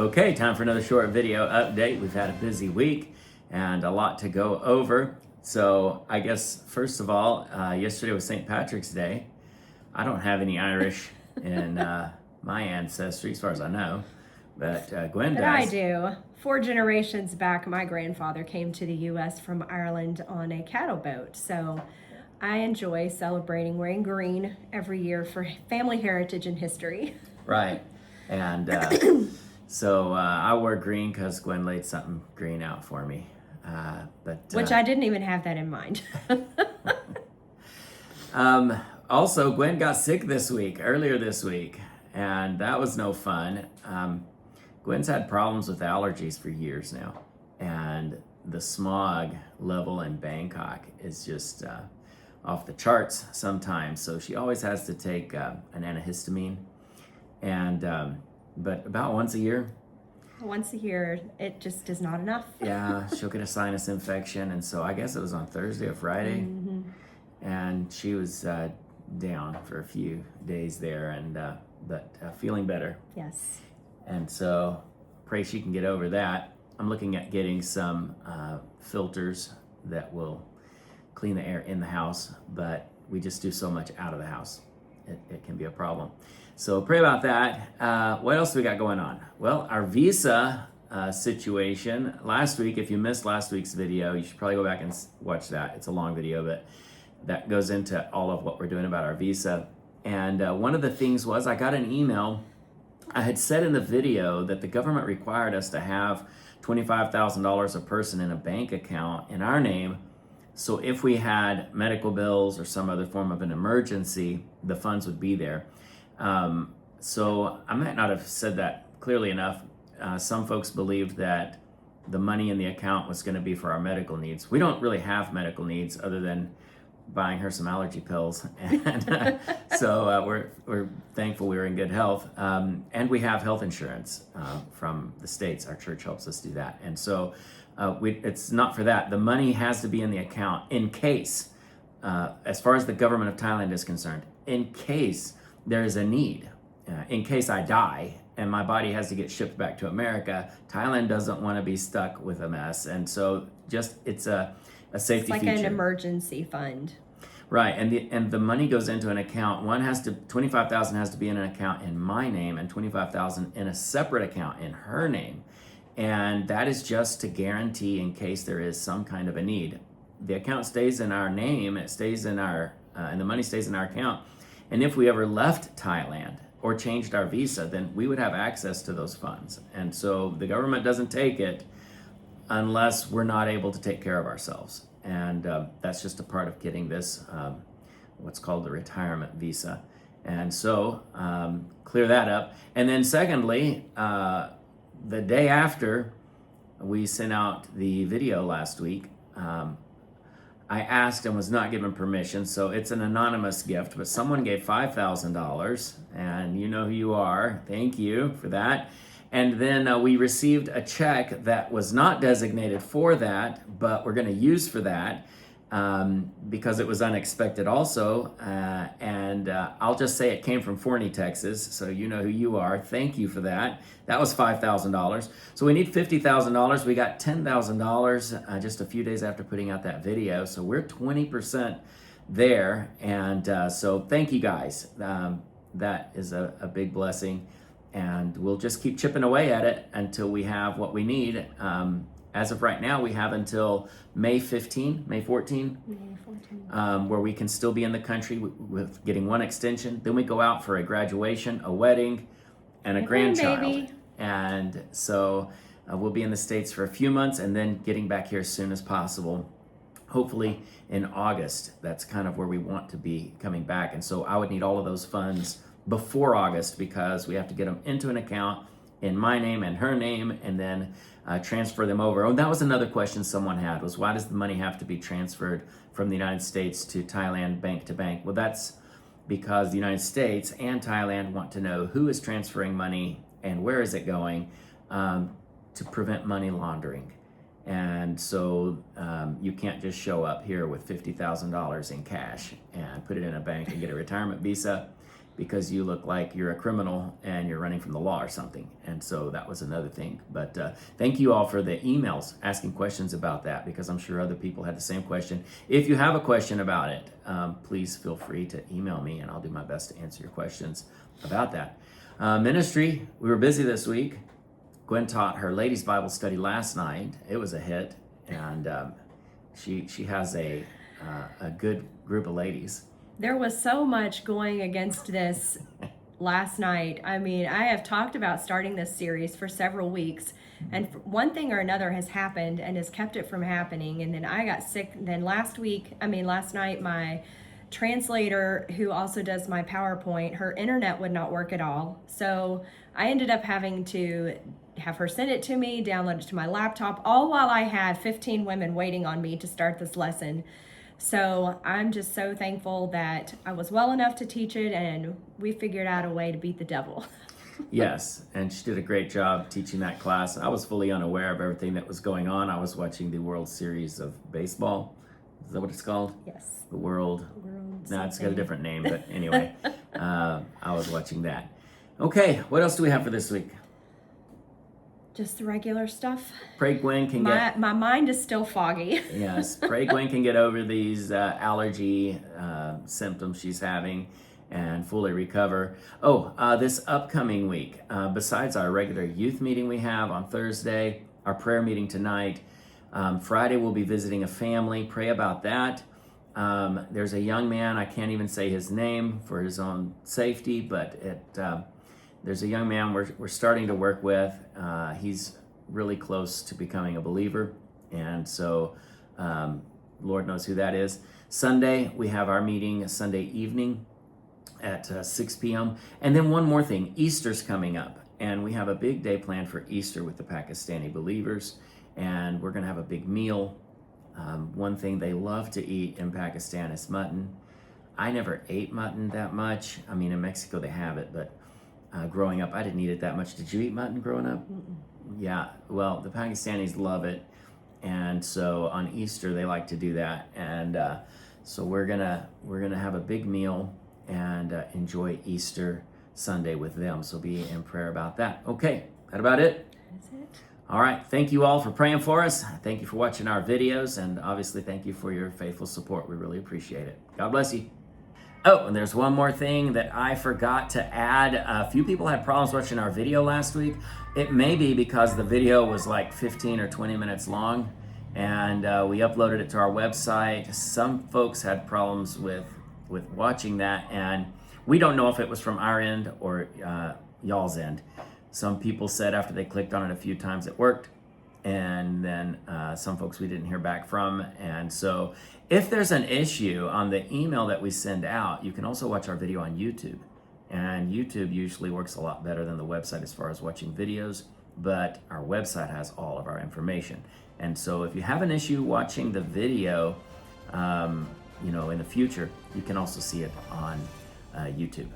Okay, time for another short video update. We've had a busy week and a lot to go over. So I guess first of all, yesterday was St. Patrick's Day. I don't have any Irish in my ancestry as far as I know, but Gwen does. But I do. 4 generations back, my grandfather came to the U.S. from Ireland on a cattle boat. So I enjoy celebrating wearing green every year for family heritage and history. Right. And so I wore green because Gwen laid something green out for me. Which I didn't even have that in mind. Also, Gwen got sick earlier this week, and that was no fun. Gwen's had problems with allergies for years now, and the smog level in Bangkok is just off the charts sometimes. So she always has to take an antihistamine, and but about once a year. Once a year, it just is not enough. Yeah, she'll get a sinus infection, and so I guess it was on Thursday or Friday, and she was down for a few days there, and but feeling better. Yes. And so pray she can get over that. I'm looking at getting some filters that will clean the air in the house, but we just do so much out of the house. It can be a problem. So pray about that. What else do we got going on? Well, our visa situation. Last week, if you missed last week's video, you should probably go back and watch that. It's a long video, but that goes into all of what we're doing about our visa. And one of the things was I got an email. I had said in the video that the government required us to have $25,000 a person in a bank account in our name. So if we had medical bills or some other form of an emergency, the funds would be there. So I might not have said that clearly enough. Some folks believed that the money in the account was going to be for our medical needs. We don't really have medical needs other than buying her some allergy pills. And so we're thankful we were in good health. And we have health insurance from the States. Our church helps us do that. And so it's not for that. The money has to be in the account in case, as far as the government of Thailand is concerned, in case there is a need, in case I die and my body has to get shipped back to America. Thailand doesn't want to be stuck with a mess. And so just it's a safety feature. It's like an emergency fund. Right, and the money goes into an account. 25,000 has to be in an account in my name, and 25,000 in a separate account in her name, and that is just to guarantee in case there is some kind of a need. The account stays in our name. It stays in our, and the money stays in our account. And if we ever left Thailand or changed our visa, then we would have access to those funds. And so the government doesn't take it unless we're not able to take care of ourselves. And that's just a part of getting this, what's called the retirement visa. And so clear that up. And then secondly, the day after we sent out the video last week, I asked and was not given permission, so it's an anonymous gift, but someone gave $5,000, and you know who you are. Thank you for that. And then we received a check that was not designated for that, but we're going to use for that because it was unexpected also. And I'll just say it came from Forney, Texas, so you know who you are. Thank you for that. That was $5,000. So we need $50,000. We got $10,000 just a few days after putting out that video. So we're 20% there. And so thank you guys. That is a big blessing. And we'll just keep chipping away at it until we have what we need. As of right now, we have until May 14, where we can still be in the country with getting one extension. Then we go out for a graduation, a wedding, and a grandchild. Baby. And so we'll be in the States for a few months and then getting back here as soon as possible. Hopefully in August. That's kind of where we want to be coming back. And so I would need all of those funds before August because we have to get them into an account in my name and her name and then transfer them over. Oh, that was another question someone had, was why does the money have to be transferred from the United States to Thailand bank to bank? Well, that's because the United States and Thailand want to know who is transferring money and where is it going to prevent money laundering. And so you can't just show up here with $50,000 in cash and put it in a bank and get a retirement visa, because you look like you're a criminal and you're running from the law or something. And so that was another thing. But thank you all for the emails asking questions about that, because I'm sure other people had the same question. If you have a question about it, please feel free to email me and I'll do my best to answer your questions about that. Ministry, we were busy this week. Gwen taught her ladies' Bible study last night. It was a hit, and she has a good group of ladies. There was so much going against this last night. I mean, I have talked about starting this series for several weeks, and one thing or another has happened and has kept it from happening. And then I got sick. Then last night, my translator, who also does my PowerPoint, her internet would not work at all. So I ended up having to have her send it to me, download it to my laptop, all while I had 15 women waiting on me to start this lesson. So I'm just so thankful that I was well enough to teach it, and we figured out a way to beat the devil. Yes, and she did a great job teaching that class. I was fully unaware of everything that was going on. I was watching the World Series of Baseball. Is that what it's called? Yes. The World. No, it's got a different name, but anyway, I was watching that. Okay, what else do we have for this week? Just the regular stuff. Pray Gwen can get... My mind is still foggy. Yes, pray Gwen can get over these allergy symptoms she's having and fully recover. This upcoming week, besides our regular youth meeting we have on Thursday, our prayer meeting tonight, Friday we'll be visiting a family. Pray about that. There's a young man, I can't even say his name for his own safety, but there's a young man we're starting to work with. He's really close to becoming a believer, and so Lord knows who that is. Sunday, we have our meeting Sunday evening at 6 p.m. And then one more thing, Easter's coming up, and we have a big day planned for Easter with the Pakistani believers, and we're going to have a big meal. One thing they love to eat in Pakistan is mutton. I never ate mutton that much. I mean, in Mexico they have it, but growing up, I didn't eat it that much. Did you eat mutton growing up? Mm-mm. Yeah, well, the Pakistanis love it, and so on Easter they like to do that, and so we're gonna have a big meal and enjoy Easter Sunday with them. So be in prayer about that. Okay, that about it? That's it. All right, thank you all for praying for us. Thank you for watching our videos, and obviously thank you for your faithful support. We really appreciate it. God bless you. Oh, and there's one more thing that I forgot to add. A few people had problems watching our video last week. It may be because the video was like 15 or 20 minutes long, and we uploaded it to our website. Some folks had problems with watching that, and we don't know if it was from our end or y'all's end. Some people said after they clicked on it a few times it worked, and then some folks we didn't hear back from. And so if there's an issue on the email that we send out, you can also watch our video on YouTube. And YouTube usually works a lot better than the website as far as watching videos, but our website has all of our information. And so if you have an issue watching the video, in the future, you can also see it on YouTube.